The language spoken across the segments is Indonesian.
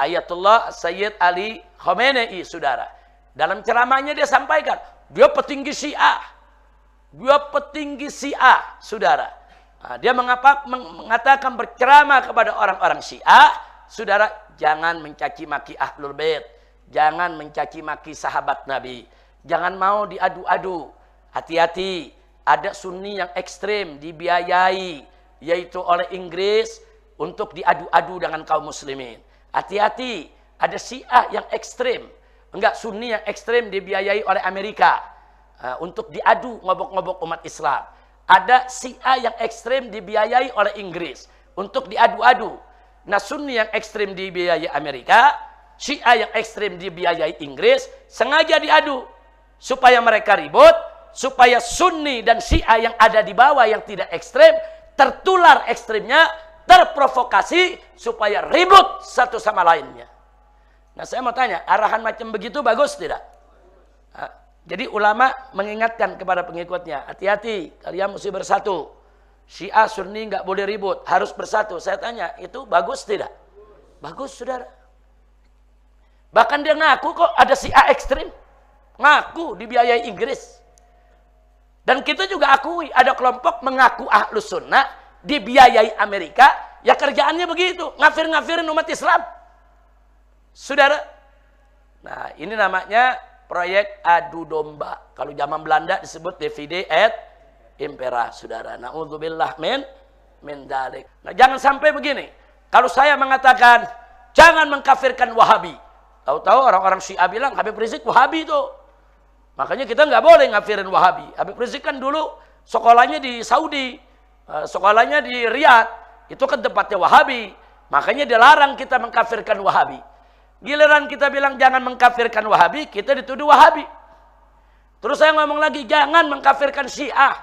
Ayatullah Sayyid Ali Khamenei, saudara. Dalam ceramahnya dia sampaikan, dia petinggi Syiah. Dia petinggi Syiah, saudara. Nah, dia mengatakan berceramah kepada orang-orang Syiah, saudara, jangan mencaci maki Ahlul Bait, jangan mencaci maki sahabat Nabi, jangan mau diadu-adu. Hati-hati, ada Sunni yang ekstrem dibiayai, yaitu oleh Inggris untuk diadu-adu dengan kaum muslimin. Hati-hati, ada Syiah yang ekstrem, enggak, Sunni yang ekstrem dibiayai oleh Amerika untuk diadu ngobok-ngobok umat Islam. Ada Syiah yang ekstrem dibiayai oleh Inggris untuk diadu-adu. Nah, Sunni yang ekstrem dibiayai Amerika, Syiah yang ekstrem dibiayai Inggris, sengaja diadu supaya mereka ribut, supaya Sunni dan Syiah yang ada di bawah yang tidak ekstrem tertular ekstremnya, terprovokasi supaya ribut satu sama lainnya. Nah, saya mau tanya, arahan macam begitu bagus tidak? Jadi ulama mengingatkan kepada pengikutnya, hati-hati, kalian mesti bersatu. Syiah Sunni nggak boleh ribut, harus bersatu. Saya tanya, itu bagus tidak? Bagus, saudara. Bahkan dia ngaku kok ada Syiah ekstrim, ngaku dibiayai Inggris. Dan kita juga akui ada kelompok mengaku Ahlus Sunnah dibiayai Amerika, ya kerjaannya begitu, ngafir-ngafirin umat Islam, saudara. Nah, ini namanya proyek adu domba. Kalau zaman Belanda disebut divide et impera, saudara. Na'udzubillah min dzalik. Nah, jangan sampai begini. Kalau saya mengatakan jangan mengkafirkan Wahabi, tahu-tahu orang-orang Syiah bilang Habib Rizik Wahabi itu. Makanya kita nggak boleh ngafirin Wahabi. Habib Rizik kan dulu sekolahnya di Saudi, sekolahnya di Riyadh, itu kan tempatnya Wahabi. Makanya dilarang kita mengkafirkan Wahabi. Giliran kita bilang jangan mengkafirkan Wahabi, kita dituduh Wahabi. Terus saya ngomong lagi, jangan mengkafirkan Syiah.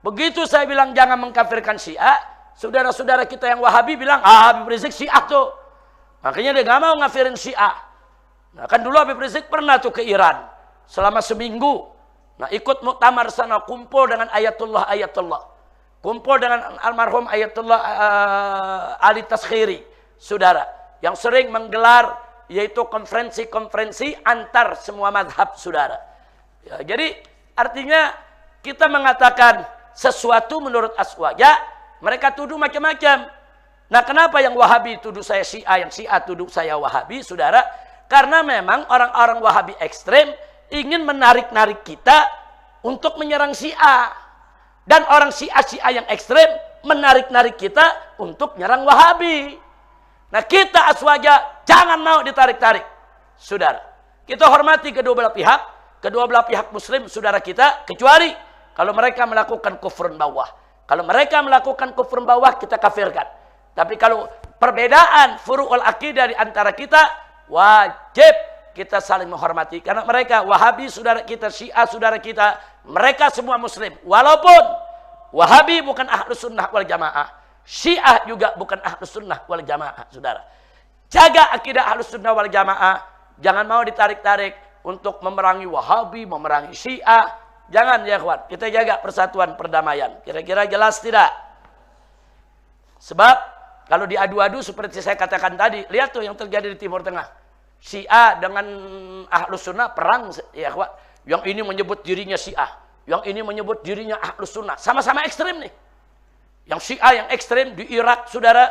Begitu saya bilang jangan mengkafirkan Syiah, saudara-saudara kita yang Wahabi bilang, Habib Rizik Syiah tuh. Makanya dia nggak mau ngafirin Syiah. Nah, kan dulu Habib Rizik pernah tuh ke Iran selama seminggu. Nah, ikut muktamar sana, kumpul dengan Ayatullah, kumpul dengan almarhum Ayatullah Ali Taskhiri, saudara, yang sering menggelar yaitu konferensi-konferensi antar semua mazhab, saudara. Ya, jadi artinya kita mengatakan sesuatu menurut aswaja, mereka tuduh macam-macam. Nah, kenapa yang Wahabi tuduh saya Syiah, yang Syiah tuduh saya Wahabi, saudara? Karena memang orang-orang Wahabi ekstrem ingin menarik-narik kita untuk menyerang Syiah. Dan orang Syiah yang ekstrem menarik-narik kita untuk menyerang Wahabi. Nah, kita aswaja jangan mau ditarik-tarik, saudara. Kita hormati kedua belah pihak Muslim, saudara kita, kecuali kalau mereka melakukan kufrun bawah. Kalau mereka melakukan kufrun bawah, kita kafirkan. Tapi kalau perbedaan furu'ul akidah di antara kita, wajib kita saling menghormati. Karena mereka Wahabi saudara kita, Syiah saudara kita, mereka semua Muslim. Walaupun Wahabi bukan Ahlus Sunnah wal Jamaah, Syiah juga bukan Ahlus Sunnah wal Jamaah, saudara. Jaga akidah Ahlus Sunnah wal Jamaah. Jangan mau ditarik-tarik untuk memerangi Wahabi, memerangi Syiah. Jangan, ya kawan. Kita jaga persatuan perdamaian. Kira-kira jelas tidak? Sebab kalau diadu-adu seperti saya katakan tadi, lihat tuh yang terjadi di Timur Tengah. Syiah dengan Ahlus Sunnah perang, ya kawan. Yang ini menyebut dirinya Syiah, yang ini menyebut dirinya Ahlus Sunnah. Sama-sama ekstrem nih. Yang Syiah yang ekstrem di Irak, saudara.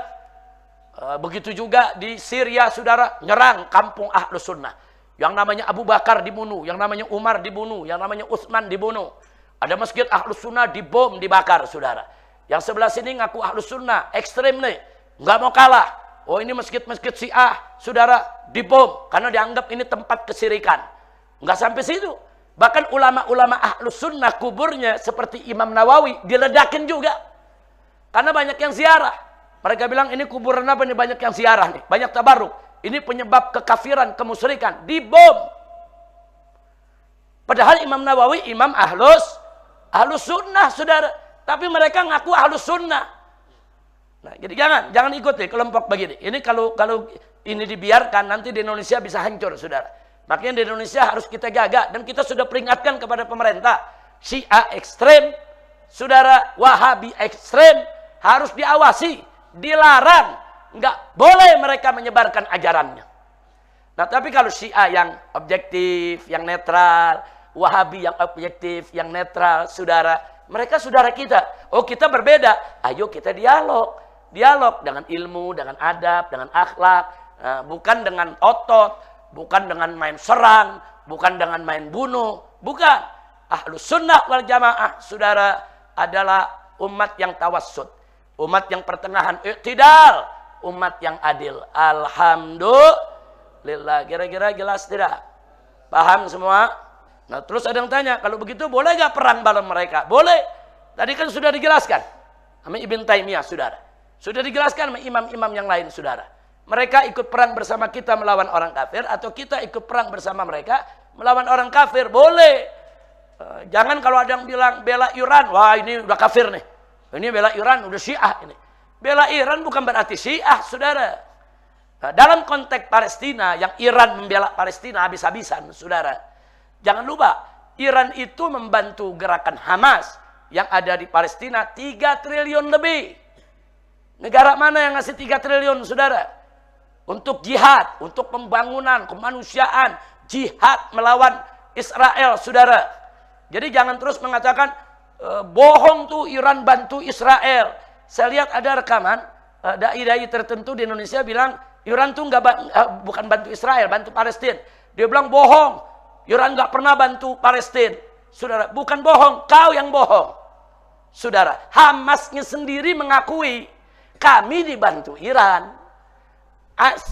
Begitu juga di Syria, saudara. Nyerang kampung Ahlus Sunnah. Yang namanya Abu Bakar dibunuh. Yang namanya Umar dibunuh. Yang namanya Utsman dibunuh. Ada masjid Ahlus Sunnah dibom, dibakar, saudara. Yang sebelah sini ngaku Ahlus Sunnah. Ekstrem nih. Nggak mau kalah. Oh, ini masjid-masjid Syiah, saudara, dibom. Karena dianggap ini tempat kesirikan. Nggak sampai situ. Bahkan ulama-ulama Ahlus Sunnah kuburnya seperti Imam Nawawi diledakin juga. Karena banyak yang ziarah. Mereka bilang ini kuburan apa nih, banyak yang ziarah nih, banyak tabarruk. Ini penyebab kekafiran, kemusyrikan, dibom. Padahal Imam Nawawi imam Ahlus Sunnah, saudara. Tapi mereka ngaku Ahlus Sunnah. Nah, jadi jangan ikut nih kelompok begini. Ini kalau ini dibiarkan nanti di Indonesia bisa hancur, saudara. Makanya di Indonesia harus kita jaga, dan kita sudah peringatkan kepada pemerintah. Syiah ekstrem, saudara, Wahabi ekstrem, harus diawasi, dilarang nggak boleh mereka menyebarkan ajarannya. Nah, tapi kalau Syiah yang objektif, yang netral, Wahabi yang objektif, yang netral, saudara, mereka saudara kita. Oh, kita berbeda. Ayo kita dialog. Dialog dengan ilmu, dengan adab, dengan akhlak. Nah, bukan dengan otot, bukan dengan main serang, bukan dengan main bunuh. Bukan. Ahlus sunnah wal jamaah, saudara, adalah umat yang tawassut. Umat yang pertengahan, i'tidal. Umat yang adil. Alhamdulillah. Kira-kira jelas tidak? Paham semua? Nah, terus ada yang tanya, kalau begitu boleh gak perang bareng mereka? Boleh. Tadi kan sudah dijelaskan sama Ibn Taimiyah, saudara. Sudah dijelaskan sama imam-imam yang lain, saudara. Mereka ikut perang bersama kita melawan orang kafir, atau kita ikut perang bersama mereka melawan orang kafir. Boleh. Jangan kalau ada yang bilang bela Iran, wah ini udah kafir nih. Ini bela Iran, udah Syiah ini. Bela Iran bukan berarti Syiah, saudara. Nah, dalam konteks Palestina, yang Iran membela Palestina habis-habisan, saudara. Jangan lupa, Iran itu membantu gerakan Hamas yang ada di Palestina 3 triliun lebih. Negara mana yang ngasih 3 triliun, saudara? Untuk jihad, untuk pembangunan, kemanusiaan, jihad melawan Israel, saudara. Jadi jangan terus mengatakan, bohong tuh Iran bantu Israel. Saya lihat ada rekaman, dai-dai tertentu di Indonesia bilang, Iran tuh bukan bantu Israel, bantu Palestina. Dia bilang bohong. Iran nggak pernah bantu Palestina. Saudara, bukan bohong, kau yang bohong. Saudara, Hamasnya sendiri mengakui kami dibantu Iran.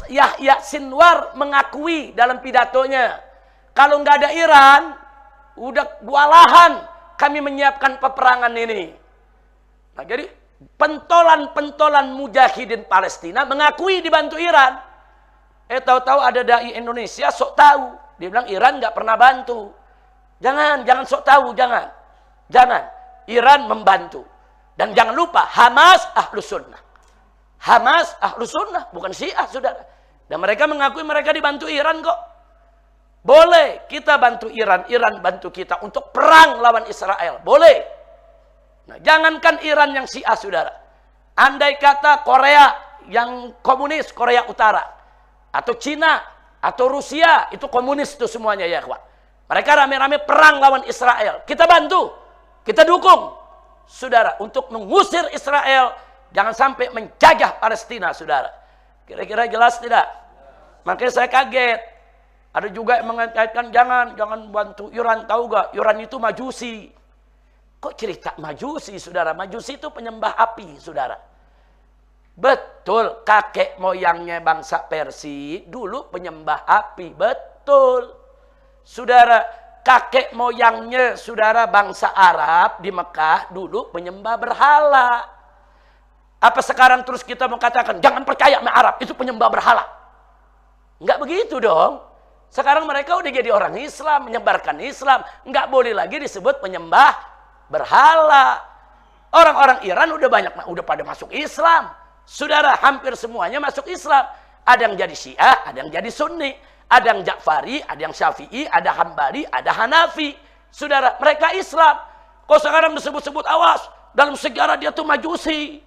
Yahya Sinwar mengakui dalam pidatonya, kalau nggak ada Iran, udah kewalahan kami menyiapkan peperangan ini. Nah, jadi pentolan-pentolan mujahidin Palestina mengakui dibantu Iran. Tahu-tahu ada dai Indonesia sok tahu. Dia bilang Iran nggak pernah bantu. Jangan sok tahu, jangan. Iran membantu. Dan jangan lupa, Hamas Ahlus Sunnah. Hamas Ahlus Sunnah, bukan Syiah, saudara. Dan mereka mengakui mereka dibantu Iran kok. Boleh kita bantu Iran, Iran bantu kita untuk perang lawan Israel. Boleh. Nah, jangankan Iran yang Syiah, saudara. Andai kata Korea yang komunis, Korea Utara. Atau Cina. Atau Rusia, itu komunis itu semuanya ya kawan. Mereka rame-rame perang lawan Israel. Kita bantu, kita dukung, saudara, untuk mengusir Israel. Jangan sampai menjajah Palestina, saudara. Kira-kira jelas tidak? Makanya saya kaget. Ada juga yang mengatakan jangan bantu Iran. Tahu gak? Iran itu majusi. Kok cerita majusi, saudara? Majusi itu penyembah api, saudara. Betul, kakek moyangnya bangsa Persia dulu penyembah api. Betul. Saudara, kakek moyangnya saudara bangsa Arab di Mekah dulu penyembah berhala. Apa sekarang terus kita mau katakan jangan percaya sama Arab, itu penyembah berhala? Enggak begitu dong. Sekarang mereka udah jadi orang Islam, menyebarkan Islam. Enggak boleh lagi disebut penyembah berhala. Orang-orang Iran udah pada masuk Islam. Saudara, hampir semuanya masuk Islam. Ada yang jadi Syiah, ada yang jadi Sunni. Ada yang Ja'fari, ada yang Syafi'i, ada Hambali, ada Hanafi. Saudara, mereka Islam. Kok sekarang disebut-sebut awas, dalam sejarah dia tuh majusi.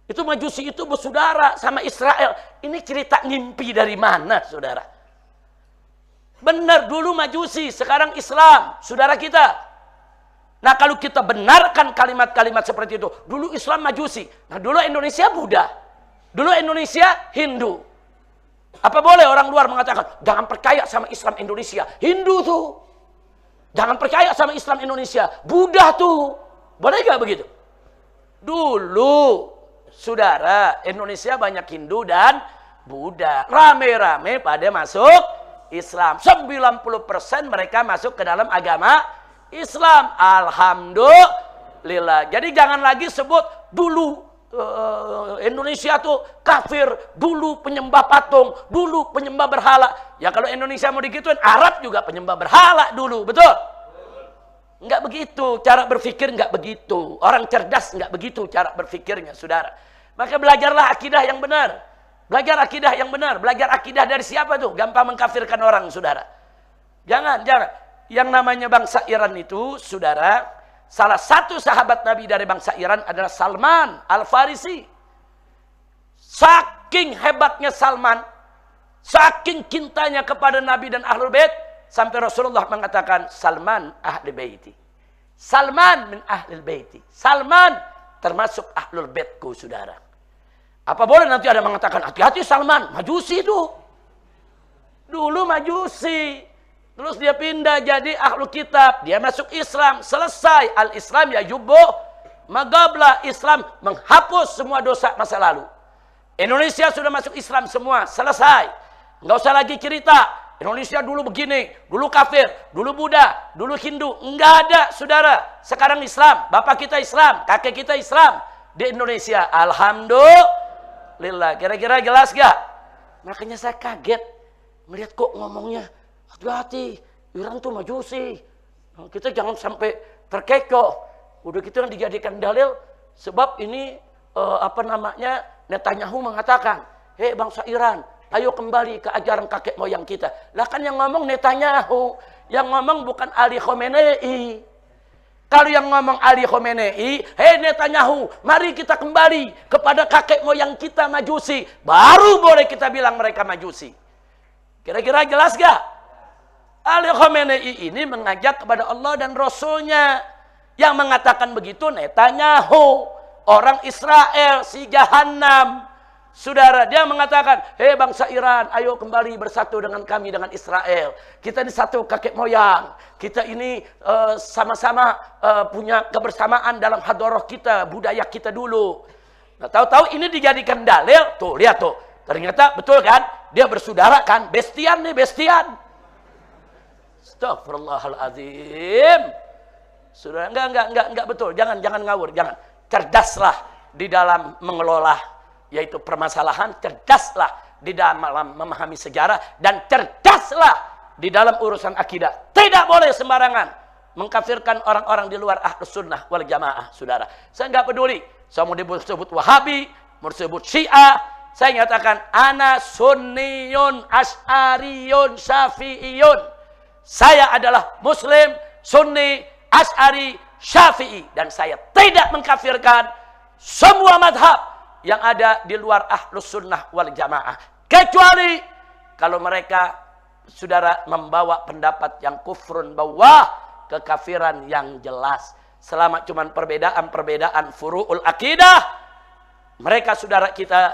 Itu majusi itu bersaudara sama Israel. Ini cerita ngimpi dari mana, saudara? Benar, dulu majusi, sekarang Islam. Saudara kita. Nah, kalau kita benarkan kalimat-kalimat seperti itu, dulu Islam majusi, nah dulu Indonesia Buddha, dulu Indonesia Hindu. Apa boleh orang luar mengatakan, jangan percaya sama Islam Indonesia, Hindu tuh. Jangan percaya sama Islam Indonesia, Buddha tuh. Boleh gak begitu? Dulu, saudara, Indonesia banyak Hindu dan Buddha. Rame-rame pada masuk Islam. 90% mereka masuk ke dalam agama Islam. Alhamdulillah. Jadi jangan lagi sebut dulu Indonesia tuh kafir, dulu penyembah patung, dulu penyembah berhala. Ya kalau Indonesia mau digituin, Arab juga penyembah berhala dulu, betul? Enggak begitu, cara berpikir enggak begitu. Orang cerdas enggak begitu cara berpikirnya, saudara. Maka belajarlah akidah yang benar. Belajar akidah yang benar. Belajar akidah dari siapa tuh? Gampang mengkafirkan orang, saudara. Jangan. Yang namanya bangsa Iran itu, saudara, salah satu sahabat Nabi dari bangsa Iran adalah Salman Al-Farisi. Saking hebatnya Salman, saking cintanya kepada Nabi dan Ahlul Bait, sampai Rasulullah mengatakan, Salman ahli baiti. Salman min ahlil baiti. Salman termasuk Ahlul Baitku, saudara. Apa boleh nanti ada mengatakan, hati-hati Salman, majusi itu. Dulu majusi. Terus dia pindah jadi Ahlul Kitab. Dia masuk Islam. Selesai. Al-Islam ya jubbo. Magabla, Islam menghapus semua dosa masa lalu. Indonesia sudah masuk Islam semua. Selesai. Nggak usah lagi cerita. Indonesia dulu begini. Dulu kafir. Dulu Buddha. Dulu Hindu. Nggak ada, saudara. Sekarang Islam. Bapak kita Islam. Kakek kita Islam. Di Indonesia. Alhamdulillah. Kira-kira jelas gak? Makanya saya kaget. Melihat kok ngomongnya. Hati-hati, Iran tuh majusi. Kita jangan sampai terkecoh. Udah gitu yang dijadikan dalil. Sebab ini Netanyahu mengatakan, hei bangsa Iran, ayo kembali ke ajaran kakek moyang kita. Lah kan yang ngomong Netanyahu, yang ngomong bukan Ali Khamenei. Kalau yang ngomong Ali Khamenei, hei Netanyahu, mari kita kembali kepada kakek moyang kita majusi. Baru boleh kita bilang mereka majusi. Kira-kira jelas gak? Ali Khamenei ini mengajak kepada Allah dan Rasulnya. Yang mengatakan begitu Netanyahu. Orang Israel, si Jahannam. Saudara, dia mengatakan, hei bangsa Iran, ayo kembali bersatu dengan kami, dengan Israel. Kita ini satu kakek moyang. Kita ini sama-sama punya kebersamaan dalam hadoroh kita, budaya kita dulu. Nah, tahu-tahu ini dijadikan dalil. Tuh, lihat tuh. Ternyata betul kan? Dia bersaudara kan? Bestian nih, bestian. Astagfirullahaladzim. Sudah enggak betul. Jangan ngawur, jangan. Cerdaslah di dalam mengelola yaitu permasalahan, cerdaslah di dalam memahami sejarah dan cerdaslah di dalam urusan akidah. Tidak boleh sembarangan mengkafirkan orang-orang di luar Ahlus Sunnah wal Jamaah, saudara. Saya enggak peduli. Saya mau disebut Wahabi, mau disebut Syiah, saya nyatakan ana sunniyun, asy'ariyun, syafi'iyun. Saya adalah Muslim, Sunni, Asy'ari, Syafi'i. Dan saya tidak mengkafirkan semua madhab yang ada di luar Ahlus Sunnah wal Jamaah. Kecuali kalau mereka, saudara, membawa pendapat yang kufrun bawah, kekafiran yang jelas. Selama cuma perbedaan furu'ul akidah, mereka saudara kita,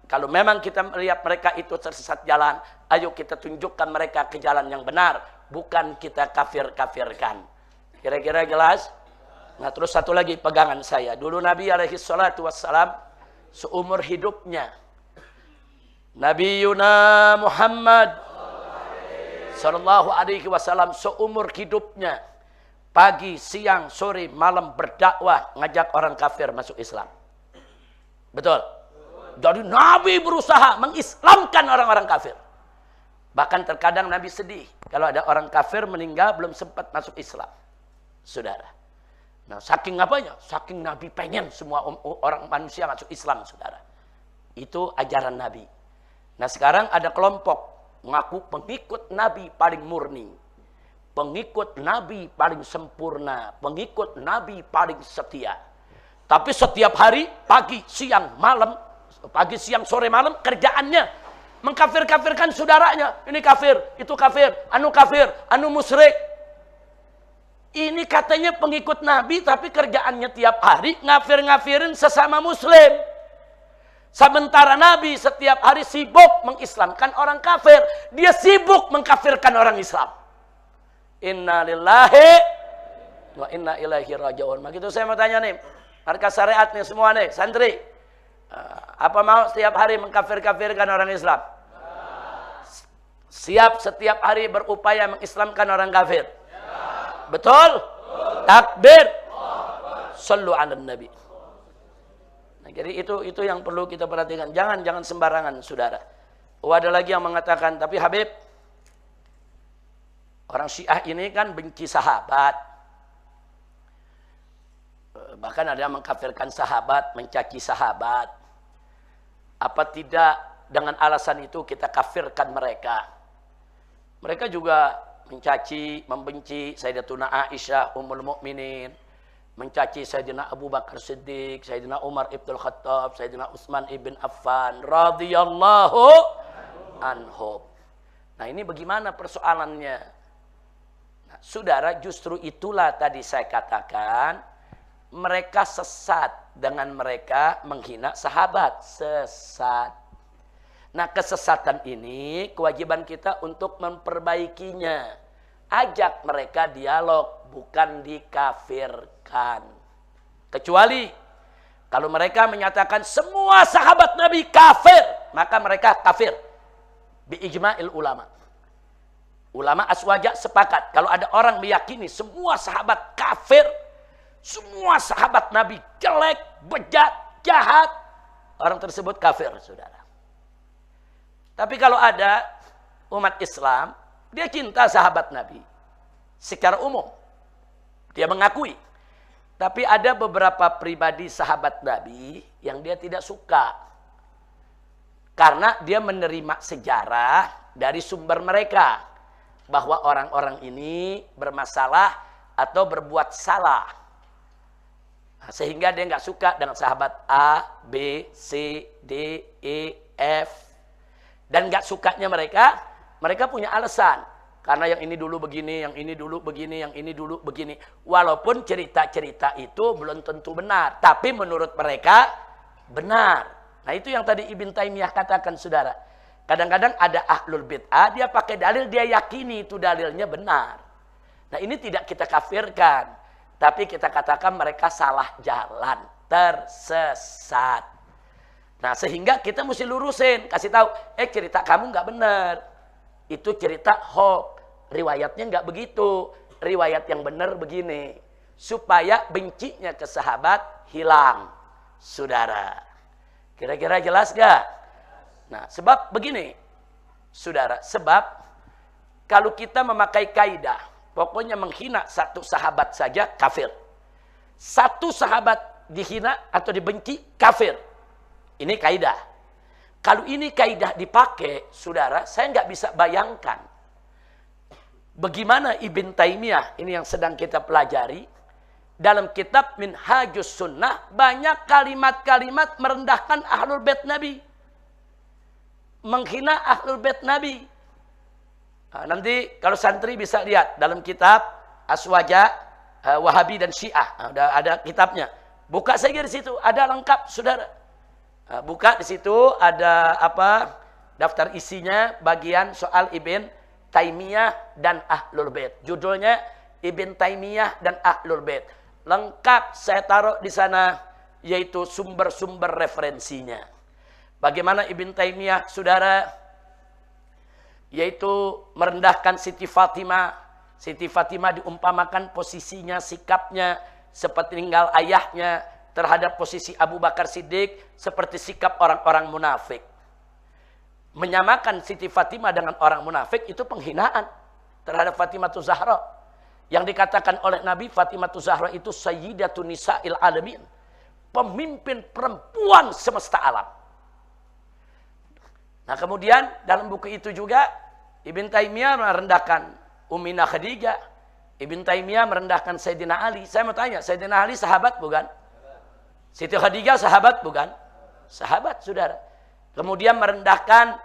kalau memang kita melihat mereka itu tersesat jalan, ayo kita tunjukkan mereka ke jalan yang benar. Bukan kita kafir-kafirkan. Kira-kira jelas? Nah, terus satu lagi pegangan saya. Dulu Nabi alaihi salatu wassalam, seumur hidupnya, Nabi Yuna Muhammad sallallahu alaihi wasallam, seumur hidupnya, pagi, siang, sore, malam berdakwah, ngajak orang kafir masuk Islam. Betul? Jadi Nabi berusaha mengislamkan orang-orang kafir. Bahkan terkadang Nabi sedih kalau ada orang kafir meninggal belum sempat masuk Islam. Saudara. Nah, saking apanya? Saking Nabi pengen semua orang manusia masuk Islam, saudara. Itu ajaran Nabi. Nah, sekarang ada kelompok mengaku pengikut Nabi paling murni. Pengikut Nabi paling sempurna. Pengikut Nabi paling setia. Tapi setiap hari, pagi, siang, malam, pagi, siang, sore, malam, kerjaannya mengkafir-kafirkan saudaranya. Ini kafir, itu kafir, anu musyrik. Ini katanya pengikut Nabi, tapi kerjaannya tiap hari ngafir-ngafirin sesama muslim. Sementara Nabi setiap hari sibuk mengislamkan orang kafir. Dia sibuk mengkafirkan orang Islam. Inna lillahi wa inna ilaihi raji'un. Begitu saya mau tanya nih, markas syariat nih semua nih, santri. Apa mau setiap hari mengkafir-kafirkan orang Islam? Siap setiap hari berupaya mengislamkan orang kafir? Betul? Takbir. Sallu 'alan nabi. Nah, jadi itu yang perlu kita perhatikan. Jangan sembarangan, saudara. Ada lagi yang mengatakan, tapi Habib, orang Syiah ini kan benci sahabat. Bahkan ada yang mengkafirkan sahabat, mencaci sahabat. Apa tidak dengan alasan itu kita kafirkan mereka? Mereka juga mencaci, membenci Sayyidatuna Aisyah Ummul Mukminin. mencaci Sayyidina Abu Bakar Siddiq, Sayyidina Umar ibn Khattab, Sayyidina Utsman ibn Affan radhiyallahu anhum. Nah, ini bagaimana persoalannya? Nah, saudara, justru itulah tadi saya katakan mereka sesat dengan mereka menghina sahabat, sesat. Nah, kesesatan ini kewajiban kita untuk memperbaikinya. Ajak mereka dialog, bukan dikafirkan. Kecuali kalau mereka menyatakan semua sahabat Nabi kafir, maka mereka kafir. Biijma'il ulama. Ulama aswaja sepakat. Kalau ada orang meyakini semua sahabat kafir, semua sahabat Nabi jelek, bejat, jahat, orang tersebut kafir, saudara. Tapi kalau ada umat Islam, dia cinta sahabat Nabi secara umum, dia mengakui. Tapi ada beberapa pribadi sahabat Nabi yang dia tidak suka, karena dia menerima sejarah dari sumber mereka bahwa orang-orang ini bermasalah atau berbuat salah. Nah, sehingga dia nggak suka dengan sahabat A, B, C, D, E, F. Dan nggak sukanya mereka punya alasan. Karena yang ini dulu begini, yang ini dulu begini, yang ini dulu begini. Walaupun cerita-cerita itu belum tentu benar. Tapi menurut mereka benar. Nah, itu yang tadi Ibn Taimiyah katakan, saudara. Kadang-kadang ada ahlul bid'ah, dia pakai dalil, dia yakini itu dalilnya benar. Nah, ini tidak kita kafirkan. Tapi kita katakan mereka salah jalan, tersesat. Nah, sehingga kita mesti lurusin, kasih tahu, cerita kamu nggak benar. Itu cerita hoax, riwayatnya nggak begitu. Riwayat yang benar begini, supaya bencinya ke sahabat hilang, saudara. Kira-kira jelas gak? Nah, sebab begini, saudara, sebab kalau kita memakai kaidah, pokoknya menghina satu sahabat saja kafir. Satu sahabat dihina atau dibenci kafir. Ini kaidah. Kalau ini kaidah dipakai, saudara, saya nggak bisa bayangkan bagaimana Ibn Taimiyah, ini yang sedang kita pelajari, dalam kitab Minhajus Sunnah banyak kalimat-kalimat merendahkan Ahlul Bait Nabi, menghina Ahlul Bait Nabi. Nah, nanti kalau santri bisa lihat dalam kitab Aswaja Wahabi dan Syiah, nah, ada kitabnya. Buka saja di situ, ada lengkap, saudara. Buka di situ ada apa? Daftar isinya bagian soal Ibn Taimiyah dan Ahlul Bait. Judulnya Ibn Taimiyah dan Ahlul Bait. Lengkap saya taruh di sana, yaitu sumber-sumber referensinya. Bagaimana Ibn Taimiyah, saudara, yaitu merendahkan Siti Fatimah. Siti Fatimah diumpamakan posisinya, sikapnya seperti tinggal ayahnya terhadap posisi Abu Bakar Siddiq, seperti sikap orang-orang munafik. Menyamakan Siti Fatimah dengan orang munafik itu penghinaan terhadap Fatimah Zahra. Yang dikatakan oleh Nabi, Fatimah Zahra itu sayyidatun nisa'il alamin, pemimpin perempuan semesta alam. Nah, kemudian dalam buku itu juga Ibn Taimiyah merendahkan Ummina Khadijah. Ibn Taimiyah merendahkan Sayyidina Ali. Saya mau tanya, Sayyidina Ali sahabat bukan? Siti Khadijah sahabat bukan? Sahabat, saudara. Kemudian merendahkan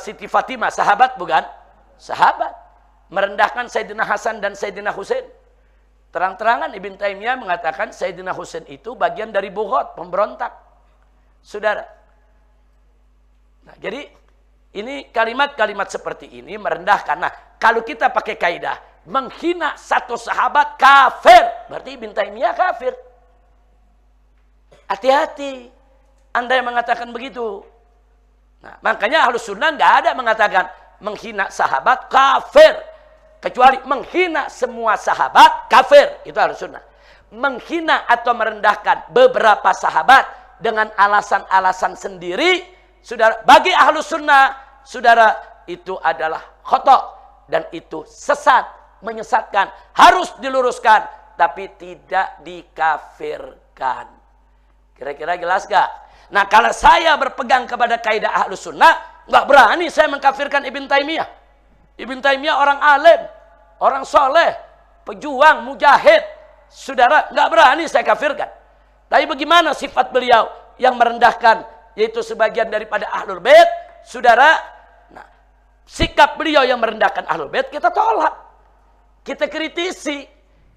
Siti Fatimah, sahabat bukan? Sahabat. Merendahkan Sayyidina Hasan dan Sayyidina Husain. Terang-terangan Ibn Taimiyah mengatakan Sayyidina Husain itu bagian dari Bughat, pemberontak, saudara. Nah, jadi ini kalimat-kalimat seperti ini merendahkan. Nah, kalau kita pakai kaidah menghina satu sahabat kafir, berarti Ibn Taimiyah kafir. Hati-hati Anda yang mengatakan begitu. Nah, makanya Ahlus Sunnah nggak ada mengatakan menghina sahabat kafir, kecuali menghina semua sahabat kafir. Itu Ahlus Sunnah. Menghina atau merendahkan beberapa sahabat dengan alasan-alasan sendiri, saudara, bagi Ahlus Sunnah, saudara, itu adalah khata' dan itu sesat, menyesatkan, harus diluruskan, tapi tidak dikafirkan. Kira-kira jelas gak? Nah, kalau saya berpegang kepada kaidah Ahlus Sunnah, nggak berani saya mengkafirkan Ibn Taimiyah. Ibn Taimiyah orang alim, orang soleh, pejuang, mujahid, saudara, nggak berani saya kafirkan. Tapi bagaimana sifat beliau yang merendahkan, yaitu sebagian daripada Ahlul Bait, saudara. Nah, sikap beliau yang merendahkan Ahlul Bait kita tolak, kita kritisi,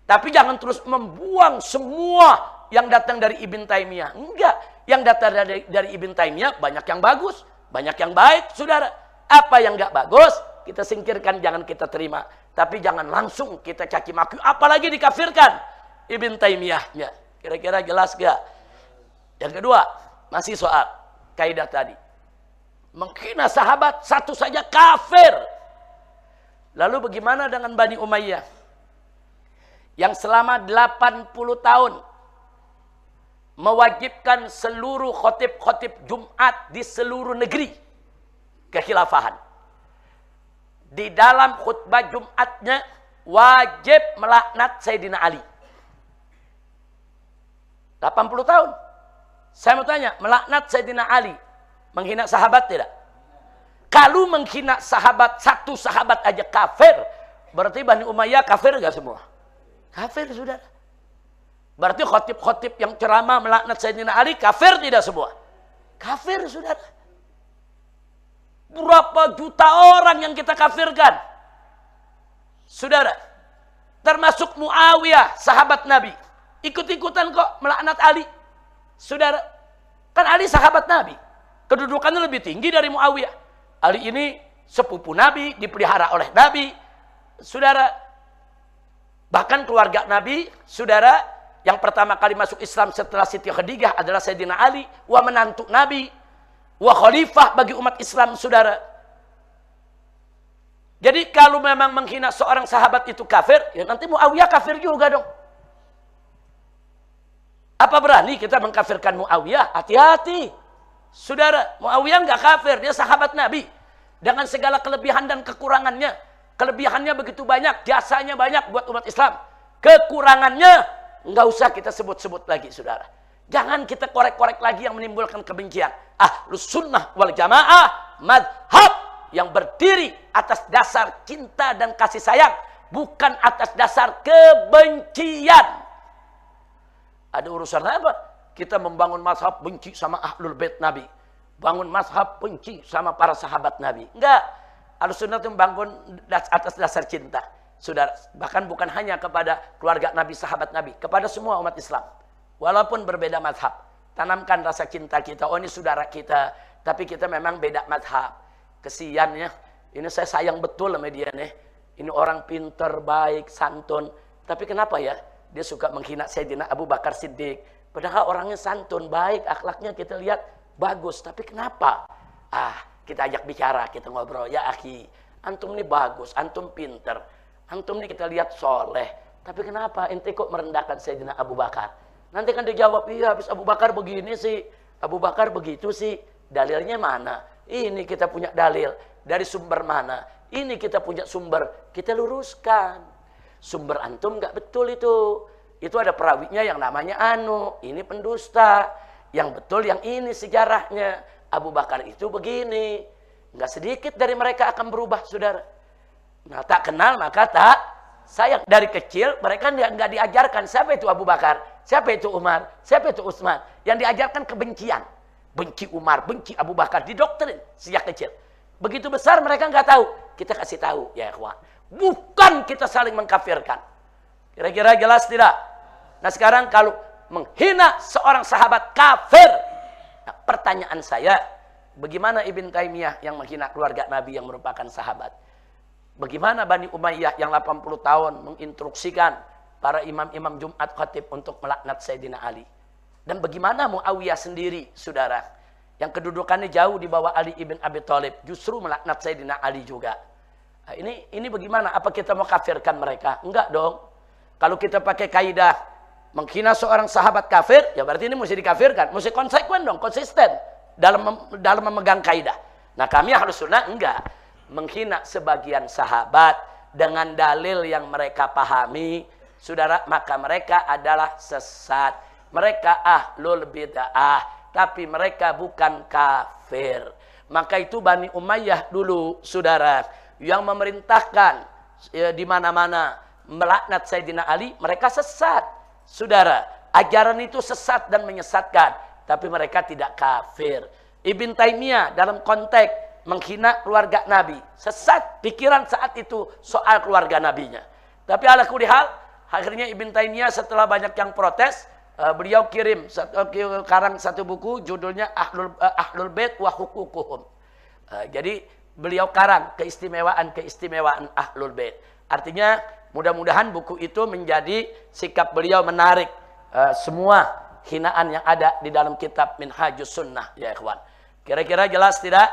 tapi jangan terus membuang semua yang datang dari Ibn Taimiyah. Enggak, yang datang dari Ibn Taimiyah banyak yang bagus, banyak yang baik, saudara. Apa yang nggak bagus kita singkirkan, jangan kita terima. Tapi jangan langsung kita caci maki, apalagi dikafirkan Ibn Taimiyahnya. Kira-kira jelas gak? Yang kedua, masih soal kaidah tadi. Menghina sahabat satu saja kafir. Lalu bagaimana dengan Bani Umayyah? Yang selama 80 tahun mewajibkan seluruh khotib-khotib Jumat di seluruh negeri kekhilafahan. Di dalam khutbah Jumatnya wajib melaknat Sayyidina Ali. 80 tahun. Saya mau tanya, melaknat Sayyidina Ali menghina sahabat tidak? Kalau menghina sahabat, satu sahabat aja kafir, berarti Bani Umayyah kafir gak semua? Kafir, saudara. Berarti khotib-khotib yang ceramah melaknat Sayyidina Ali kafir tidak semua? Kafir, saudara. Berapa juta orang yang kita kafirkan, saudara. Termasuk Muawiyah, sahabat Nabi, ikut-ikutan kok melaknat Ali, saudara. Kan Ali sahabat Nabi, kedudukannya lebih tinggi dari Muawiyah. Ali ini sepupu Nabi, dipelihara oleh Nabi, saudara. Bahkan keluarga Nabi, saudara, yang pertama kali masuk Islam setelah Siti Khadijah adalah Sayyidina Ali, wa menantu Nabi, wa khalifah bagi umat Islam, saudara. Jadi kalau memang menghina seorang sahabat itu kafir, ya nanti Muawiyah kafir juga dong. Apa berani kita mengkafirkan Muawiyah? Hati-hati, saudara. Muawiyah nggak kafir, dia sahabat Nabi dengan segala kelebihan dan kekurangannya. Kelebihannya begitu banyak, jasanya banyak buat umat Islam. Kekurangannya nggak usah kita sebut-sebut lagi, saudara. Jangan kita korek-korek lagi yang menimbulkan kebencian. Ahlus sunnah wal jamaah madhab yang berdiri atas dasar cinta dan kasih sayang, bukan atas dasar kebencian. Ada urusan apa? Kita membangun mazhab benci sama Ahlul Bait Nabi, bangun mazhab benci sama para sahabat Nabi. Enggak. Ahlus sunnah itu membangun atas dasar cinta, saudara. Bahkan bukan hanya kepada keluarga Nabi, sahabat Nabi, kepada semua umat Islam. Walaupun berbeda mazhab, tanamkan rasa cinta kita. Oh, ini saudara kita, tapi kita memang beda mazhab. Kesian ya, ini saya sayang betul sama dia nih. Ini orang pinter, baik, santun, tapi kenapa ya dia suka menghina Sayyidina Abu Bakar Siddiq? Padahal orangnya santun, baik, akhlaknya kita lihat bagus. Tapi kenapa? Kita ajak bicara, kita ngobrol. Ya akhi, antum ini bagus, antum pinter, antum ini kita lihat soleh. Tapi kenapa ente kok merendahkan Sayyidina Abu Bakar? Nanti kan dia jawab, iya habis Abu Bakar begini sih, Abu Bakar begitu sih. Dalilnya mana? Ini kita punya dalil. Dari sumber mana? Ini kita punya sumber. Kita luruskan. Sumber antum nggak betul itu. Itu ada perawinya yang namanya Anu. Ini pendusta. Yang betul yang ini sejarahnya. Abu Bakar itu begini. Nggak sedikit dari mereka akan berubah, saudara. Nah, tak kenal maka tak sayang. Dari kecil mereka nggak diajarkan siapa itu Abu Bakar, siapa itu Umar, siapa itu Utsman. Yang diajarkan kebencian. Benci Umar, benci Abu Bakar. Didoktrin sejak kecil. Begitu besar mereka nggak tahu. Kita kasih tahu, ya ikhwan. Bukan kita saling mengkafirkan. Kira-kira jelas tidak? Nah sekarang kalau menghina seorang sahabat kafir. Nah, pertanyaan saya, bagaimana Ibn Taimiyah yang menghina keluarga Nabi yang merupakan sahabat? Bagaimana Bani Umayyah yang 80 tahun menginstruksikan para imam-imam Jumat khatib untuk melaknat Sayyidina Ali? Dan bagaimana Muawiyah sendiri, saudara, yang kedudukannya jauh di bawah Ali ibn Abi Thalib, justru melaknat Sayyidina Ali juga? Nah, ini bagaimana? Apa kita mau kafirkan mereka? Enggak dong. Kalau kita pakai kaidah menghina seorang sahabat kafir, ya berarti ini mesti dikafirkan. Mesti konsekuen dong, konsisten dalam memegang kaidah. Nah kami Ahlus Sunnah enggak. Menghina sebagian sahabat dengan dalil yang mereka pahami, saudara, maka mereka adalah sesat. Mereka ahlul bid'ah, tapi mereka bukan kafir. Maka itu Bani Umayyah dulu, saudara, yang memerintahkan di mana-mana melaknat Sayyidina Ali, mereka sesat. saudara, ajaran itu sesat dan menyesatkan, tapi mereka tidak kafir. Ibn Taimiyah dalam konteks menghina keluarga Nabi, sesat pikiran saat itu soal keluarga Nabinya. Tapi ala kulli hal, akhirnya Ibn Taimiyah setelah banyak yang protes, beliau karang satu buku judulnya Ahlul Bait wa Huququhum. Jadi beliau karang keistimewaan Ahlul Bait. Artinya mudah-mudahan buku itu menjadi sikap beliau menarik semua hinaan yang ada di dalam kitab Minhajus Sunnah, ya ikhwan. Kira-kira jelas tidak?